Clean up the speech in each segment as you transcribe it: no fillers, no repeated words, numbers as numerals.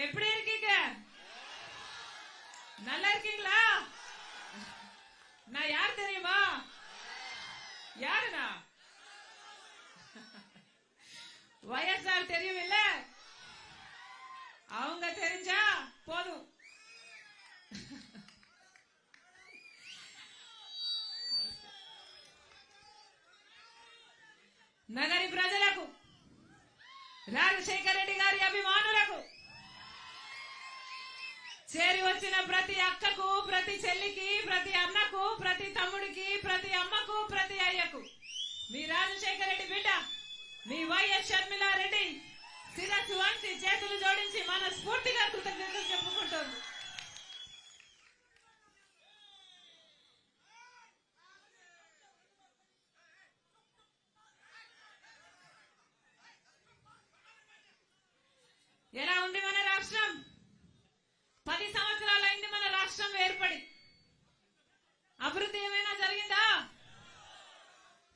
எப்படி இருக்கீங்க? நல்லா இருக்கீங்களா? நான் யார் தெரியுமா? யாருனா? வயசார் தெரியும் இல்ல? அவங்க தெரிஞ்சா போதும். నగరి ప్రజలకు రాజశేఖర రెడ్డి గారి అభిమానులకు చేరి వచ్చిన ప్రతి అక్కకు, ప్రతి చెల్లికి, ప్రతి అన్నకు, ప్రతి తమ్ముడికి, ప్రతి అమ్మకు, ప్రతి అయ్యకు మీ రాజశేఖర రెడ్డి బిడ్డ మీ వైఎస్ షర్మిలారెడ్డి శిరస్సు వంచి చేతులు జోడించి మనస్ఫూర్తిగా కృతజ్ఞతలు చెప్పుకుంటోంది. ఎలా ఉంది మన రాష్ట్రం? 10 సంవత్సరాలైంది మన రాష్ట్రం ఏర్పడి. అభివృద్ధి ఏమైనా జరిగిందా?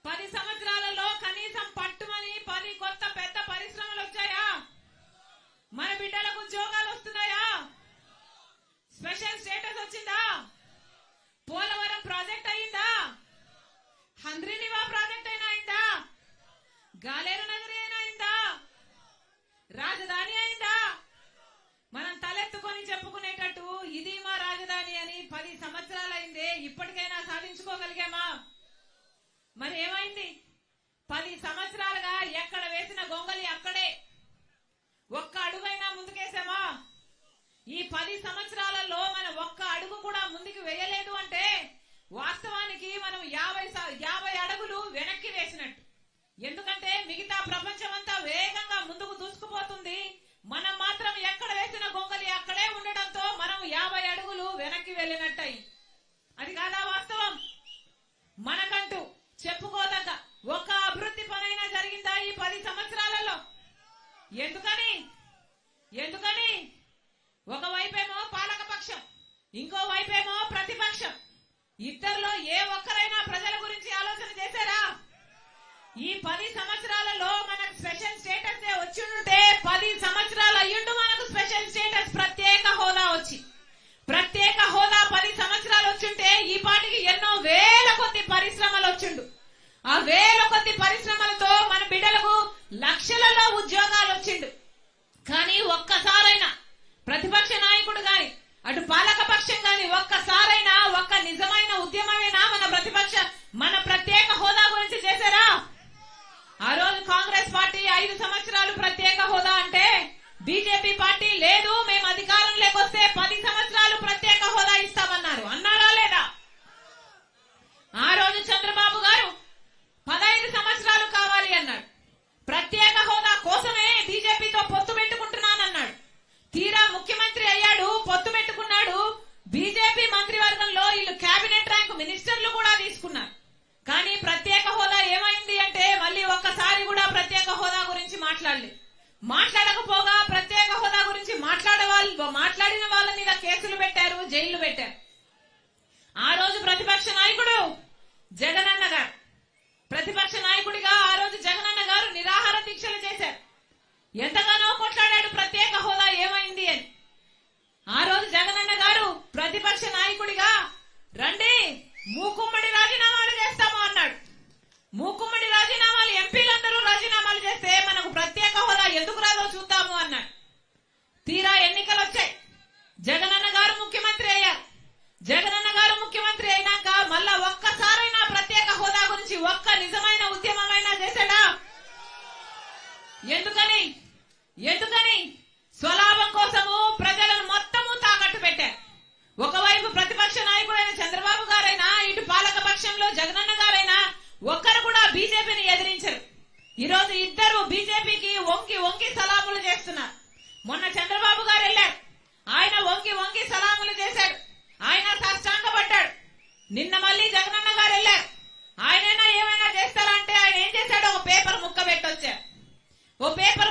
10 సంవత్సరాలలో కనీసం పట్టుమని 10 కొత్త పెద్ద పరిశ్రమలు వచ్చాయా? మన బిడ్డలకు ఉద్యోగాలు వస్తున్నాయా? స్పెషల్ స్టేటస్ వచ్చిందా? పోలవరం ప్రాజెక్ట్ అయిందా? హంద్రీనివా ప్రాజెక్ట్ అయినా అయిందా? గాలేరు నగరి అయినా అయిందా? రాజధాని అయిందా? మనం తలెత్తుకొని చెప్పుకునేటట్టు ఇది మా రాజధాని అని 10 సంవత్సరాలైందే. ఇప్పటికైనా సాధించుకోగలిగామా? మరి ఏమైంది? 10 సంవత్సరాలుగా ఎక్కడ వేసిన గొంగలి అక్కడే. ఒక్క అడుగైనా ముందుకేసామా? ఈ 10 సంవత్సరాలలో మనం ఒక్క అడుగు కూడా ముందుకు వేయలేదు అంటే వాస్తవానికి మనం 50 అడుగులు వెనక్కి వేసినట్టు. ఎందుకంటే మిగతా ప్రపంచం అంతా వేగంగా ముందుకు దూసుకుపోతుంది. మనం మాత్రం ఎక్కడ వేసిన గొంగలి అక్కడే ఉండడంతో మనం 50 అడుగులు వెనక్కి వెళ్ళినట్టయి. అది కాదా వాస్తవం? మనకంటూ చెప్పుకోదగ్గ ఒక అభివృద్ధి పనైనా జరిగిందా ఈ 10 సంవత్సరాలలో? ఎందుకని ఒకవైపేమో పాలక పక్షం, ఇంకో వైపేమో ప్రతిపక్షం. ఇద్దరిలో ఏ ఒక్కరైనా ప్రజల గురించి ఆలోచన చేశారా? ఈ 10 సంవత్సరాలలో మనకు స్పెషల్ స్టేటస్ వచ్చింటే 10 సంవత్సరాలు అయ్యుండు మనకు స్పెషల్ స్టేటస్ ప్రత్యేక హోదా వచ్చి. ప్రత్యేక హోదా 10 సంవత్సరాలు వచ్చుంటే ఈ పాటికి ఎన్నో వేల కొద్ది పరిశ్రమలు వచ్చిండు. ఆ వేల కొద్ది పరిశ్రమలతో మన బిడ్డలకు లక్షలలో ఉద్యోగాలు వచ్చిండు. కానీ ఒక్కసారైనా ప్రతిపక్ష నాయకుడు గాని అటు పాలక పక్షం గాని ఒక్కసారైనా ఒక్క నిజమైన ఉద్యమమైనా మన ప్రత్యేక హోదా గురించి చేశారా? ఆ రోజు కాంగ్రెస్ పార్టీ 5 సంవత్సరాలు ప్రత్యేక హోదా అంటే బీజేపీ పార్టీ లేదు మేము అధికారంలోకి వస్తే 10 సంవత్సరాలు ప్రత్యేక హోదా ఇస్తామన్నారు. అన్నారా లేదా? ఆ రోజు చంద్రబాబు గారు 15 సంవత్సరాలు కావాలి అన్నాడు. ప్రత్యేక హోదా కోసమే బీజేపీతో పొత్తు పెట్టుకుంటున్నానన్నాడు. తీరా ముఖ్యమంత్రి అయ్యాడు, పొత్తు పెట్టుకున్నాడు. బీజేపీ మంత్రివర్గంలో వీళ్ళు కేబినెట్ ర్యాంక్ మినిస్టర్లు కూడా తీసుకున్నారు. కానీ ప్రత్యేక హోదా ఏమైంది అంటే మళ్ళీ ఒక్కసారి కూడా ప్రత్యేక హోదా గురించి మాట్లాడకపోగా ప్రత్యేక హోదా గురించి మాట్లాడిన వాళ్ళ మీద కేసులు పెట్టారు, జైళ్లు పెట్టారు. ఆ రోజు ప్రతిపక్ష నాయకుడు జగనన్న గారు, ప్రతిపక్ష నాయకుడిగా ఆ రోజు జగనన్న గారు నిరాహార దీక్షలు చేశారు. ఎంతగానో కొట్లాడాడు ప్రత్యేక హోదా ఏమైంది అని. ఆ రోజు జగనన్న గారు ప్రతిపక్ష నాయకుడిగా రండి మూకుమ్మడి రాజీనామాలు చేస్తాము అన్నాడు. మూకుమ్మడి రాజీనామాలు ఎంపీలందరూ రాజీనామాలు చేస్తే మనకు ప్రత్యేక హోదా ఎందుకు రాదో చూద్దాము అన్నాడు. తీరా ఎన్నికలు వచ్చాయి. జగనన్న గారు ముఖ్యమంత్రి అయ్యారు. జగనన్న గారు ముఖ్యమంత్రి అయినాక మళ్ళా ఒక్కసారైనా ప్రత్యేక హోదా గురించి ఒక్క నిజమైన ఉద్యమమైనా చేశాడా? ఎందుకని స్వలాభం కోసము ప్రజలను మొత్తము తాకట్టు పెట్టారు. ఒకవైపు ప్రతిపక్ష నాయకుడైన చంద్రబాబు గారైనా ఇటు పాలక పక్షంలో జగనన్న గారైనా ఒక్కరు కూడా బీజేపీని ఎదిరించరు. ఈరోజు ఇద్దరు బీజేపీకి వంకి సలాములు చేస్తున్నారు. మొన్న చంద్రబాబు గారు వెళ్ళారు, ఆయన వంకి సలాములు చేశాడు, ఆయన సాష్టాంగపడ్డాడు. నిన్న మళ్ళీ జగనన్న గారు వెళ్ళారు, ఆయనైనా ఏమైనా చేస్తారా అంటే ఆయన ఏం చేశాడు? ఒక పేపర్ ముక్క పెట్టొచ్చారు. ఓ పేపర్